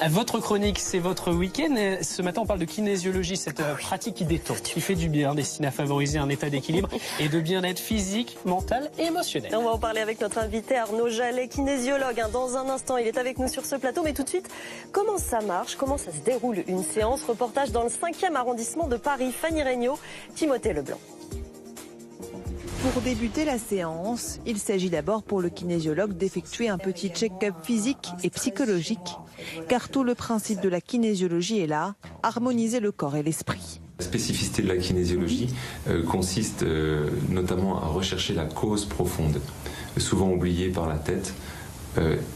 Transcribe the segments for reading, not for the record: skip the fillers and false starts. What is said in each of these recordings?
Votre chronique, c'est votre week-end. Ce matin, on parle de kinésiologie, cette pratique qui détend, qui fait du bien, destinée à favoriser un état d'équilibre et de bien-être physique, mental et émotionnel. On va en parler avec notre invité Arnaud Jallet, kinésiologue. Dans un instant, il est avec nous sur ce plateau. Mais tout de suite, comment ça marche? Comment ça se déroule une séance? Reportage dans le 5e arrondissement de Paris. Fanny Regnault, Timothée Leblanc. Pour débuter la séance, il s'agit d'abord pour le kinésiologue d'effectuer un petit check-up physique et psychologique, car tout le principe de la kinésiologie est là, harmoniser le corps et l'esprit. La spécificité de la kinésiologie consiste notamment à rechercher la cause profonde, souvent oubliée par la tête,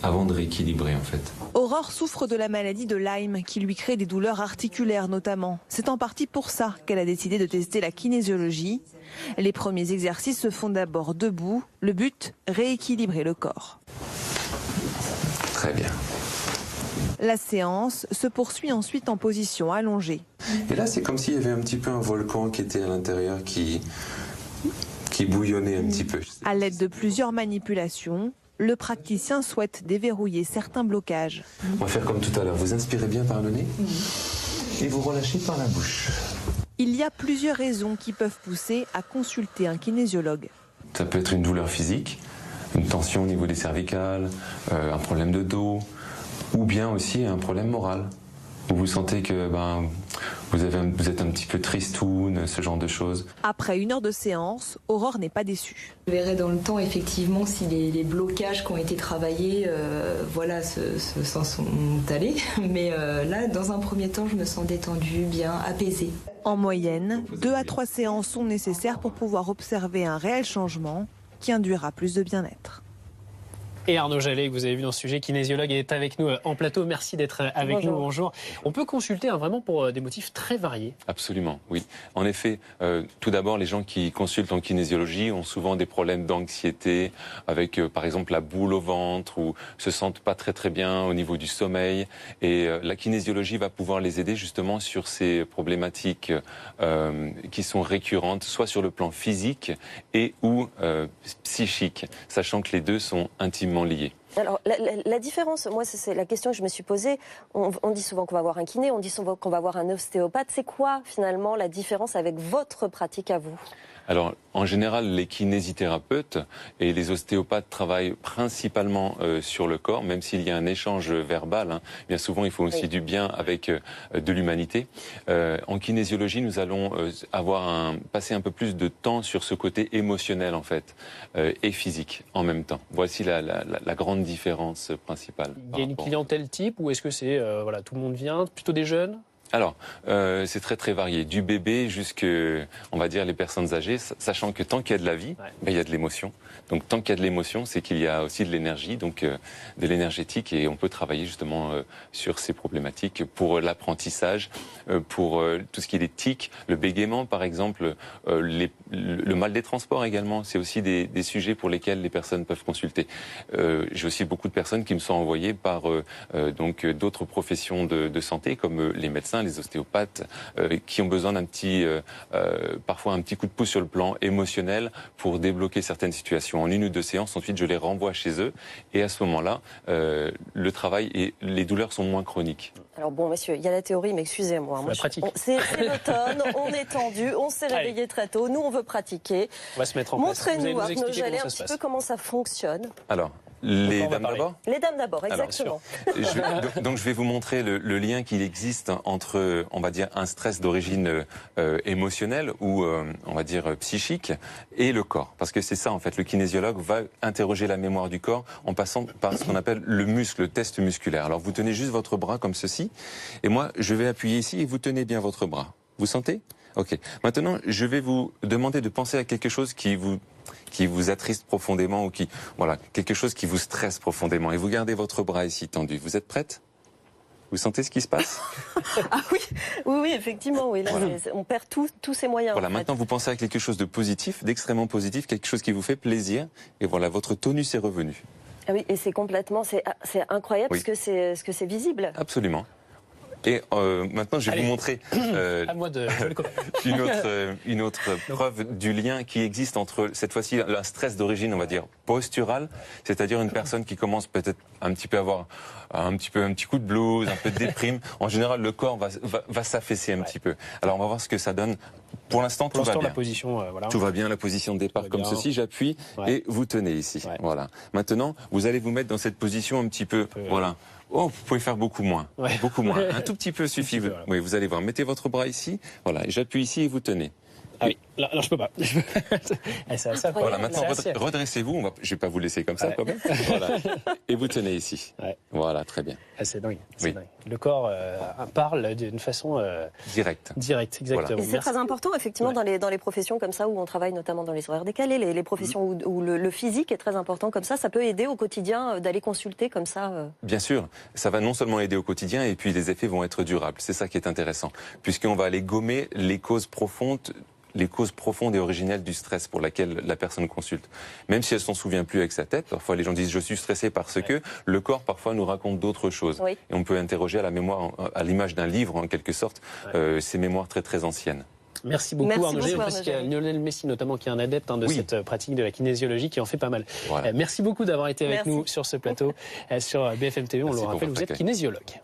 avant de rééquilibrer en fait. Aurore souffre de la maladie de Lyme qui lui crée des douleurs articulaires notamment. C'est en partie pour ça qu'elle a décidé de tester la kinésiologie. Les premiers exercices se font d'abord debout. Le but, rééquilibrer le corps. Très bien. La séance se poursuit ensuite en position allongée. Et là, c'est comme s'il y avait un petit peu un volcan qui était à l'intérieur, qui bouillonnait un petit peu. À l'aide de plusieurs manipulations, le praticien souhaite déverrouiller certains blocages. On va faire comme tout à l'heure. Vous inspirez bien par le nez et vous relâchez par la bouche. Il y a plusieurs raisons qui peuvent pousser à consulter un kinésiologue. Ça peut être une douleur physique, une tension au niveau des cervicales, un problème de dos, ou bien aussi un problème moral. Où vous sentez que vous êtes un petit peu tristoun, ce genre de choses. Après 1 heure de séance, Aurore n'est pas déçue. Je verrai dans le temps effectivement si les blocages qui ont été travaillés s'en sont allés. Mais là, dans un premier temps, je me sens détendue, bien apaisée. En moyenne, 2 à 3 séances sont nécessaires pour pouvoir observer un réel changement qui induira plus de bien-être. Et Arnaud Jallet, que vous avez vu dans ce sujet, kinésiologue, est avec nous en plateau. Merci d'être avec nous. Bonjour. On peut consulter vraiment pour des motifs très variés. Absolument, oui. En effet, tout d'abord, les gens qui consultent en kinésiologie ont souvent des problèmes d'anxiété, avec par exemple la boule au ventre, ou se sentent pas très bien au niveau du sommeil. Et la kinésiologie va pouvoir les aider justement sur ces problématiques qui sont récurrentes, soit sur le plan physique et ou psychique, sachant que les deux sont intimement liés. Alors, la différence, moi, c'est la question que je me suis posée. On dit souvent qu'on va voir un kiné, on dit souvent qu'on va voir un ostéopathe. C'est quoi, finalement, la différence avec votre pratique à vous ? Alors, en général, les kinésithérapeutes et les ostéopathes travaillent principalement sur le corps, même s'il y a un échange verbal. Bien souvent, il faut aussi du bien avec de l'humanité. En kinésiologie, nous allons passer un peu plus de temps sur ce côté émotionnel, en fait, et physique en même temps. Voici la grande différence principale. Il y a une clientèle type ou est-ce que c'est tout le monde vient, plutôt des jeunes ? Alors, c'est très varié, du bébé jusqu'à, on va dire, les personnes âgées, sachant que tant qu'il y a de la vie, il y a de l'émotion. Donc tant qu'il y a de l'émotion, c'est qu'il y a aussi de l'énergie, donc de l'énergétique, et on peut travailler justement sur ces problématiques pour l'apprentissage, pour tout ce qui est les tics, le bégaiement par exemple, le mal des transports également, c'est aussi des sujets pour lesquels les personnes peuvent consulter. J'ai aussi beaucoup de personnes qui me sont envoyées par d'autres professions de santé, comme les médecins, les ostéopathes, qui ont besoin parfois un petit coup de pouce sur le plan émotionnel pour débloquer certaines situations. En 1 ou 2 séances, ensuite je les renvoie chez eux et à ce moment-là, le travail et les douleurs sont moins chroniques. Alors bon, messieurs, il y a la théorie, mais excusez-moi. C'est l'automne, on est tendu, on s'est réveillé très tôt, nous on veut pratiquer. On va se mettre en place. Montrez-nous, Arnaud Jallet, un petit peu comment ça fonctionne. Alors, les dames d'abord ? Les dames d'abord, exactement. Donc je vais vous montrer le lien qu'il existe entre, on va dire, un stress d'origine émotionnelle ou, on va dire, psychique et le corps. Parce que c'est ça, en fait, le kinésiologue va interroger la mémoire du corps en passant par ce qu'on appelle le muscle, le test musculaire. Alors vous tenez juste votre bras comme ceci, et moi je vais appuyer ici et vous tenez bien votre bras. Vous sentez ? Ok. Maintenant, je vais vous demander de penser à quelque chose qui vous attriste profondément ou quelque chose qui vous stresse profondément. Et vous gardez votre bras ici tendu. Vous êtes prête ? Vous sentez ce qui se passe ? Ah oui, effectivement, oui. Là, on perd tous ses moyens. Voilà, maintenant vous pensez à quelque chose de positif, d'extrêmement positif, quelque chose qui vous fait plaisir. Et voilà, votre tonus est revenu. Ah oui, et c'est incroyable parce que c'est visible. Absolument. Et maintenant, je vais vous montrer à moi de le copier. une autre preuve du lien qui existe entre, cette fois-ci, un stress d'origine, on va dire, posturale, c'est-à-dire une personne qui commence peut-être un petit peu à avoir un petit coup de blues, un peu de déprime. En général, le corps va s'affaisser un petit peu. Alors, on va voir ce que ça donne. Pour l'instant, tout va bien. La position, voilà. Tout va bien, la position de départ comme ceci. J'appuie et vous tenez ici. Ouais. Voilà. Maintenant, vous allez vous mettre dans cette position un petit peu, voilà. Oh, vous pouvez faire beaucoup moins. Ouais. Beaucoup moins. Un tout petit peu suffit. Voilà. Oui, vous allez voir. Mettez votre bras ici. Voilà. Et j'appuie ici et vous tenez. Ah oui, là je peux pas. Voilà, maintenant redressez-vous. Je vais pas vous laisser comme ça quand même. Voilà. Et vous tenez ici. Ouais. Voilà, très bien. C'est dingue. Dingue. Le corps parle d'une façon directe, exactement. Voilà. C'est très important effectivement dans les professions comme ça où on travaille notamment dans les horaires décalés, les professions où le physique est très important comme ça peut aider au quotidien d'aller consulter comme ça. Bien sûr, ça va non seulement aider au quotidien et puis les effets vont être durables. C'est ça qui est intéressant, puisqu'on va aller gommer les causes profondes et originelles du stress pour laquelle la personne consulte. Même si elle s'en souvient plus avec sa tête, parfois les gens disent je suis stressé parce que le corps parfois nous raconte d'autres choses. Oui. Et on peut interroger à la mémoire, à l'image d'un livre en quelque sorte, ces mémoires très très anciennes. Merci beaucoup Arnaud G. Parce qu'il y a Lionel Messi notamment qui est un adepte de cette pratique de la kinésiologie qui en fait pas mal. Voilà. Merci beaucoup d'avoir été avec nous sur ce plateau sur BFM TV. On le rappelle, vous êtes kinésiologue.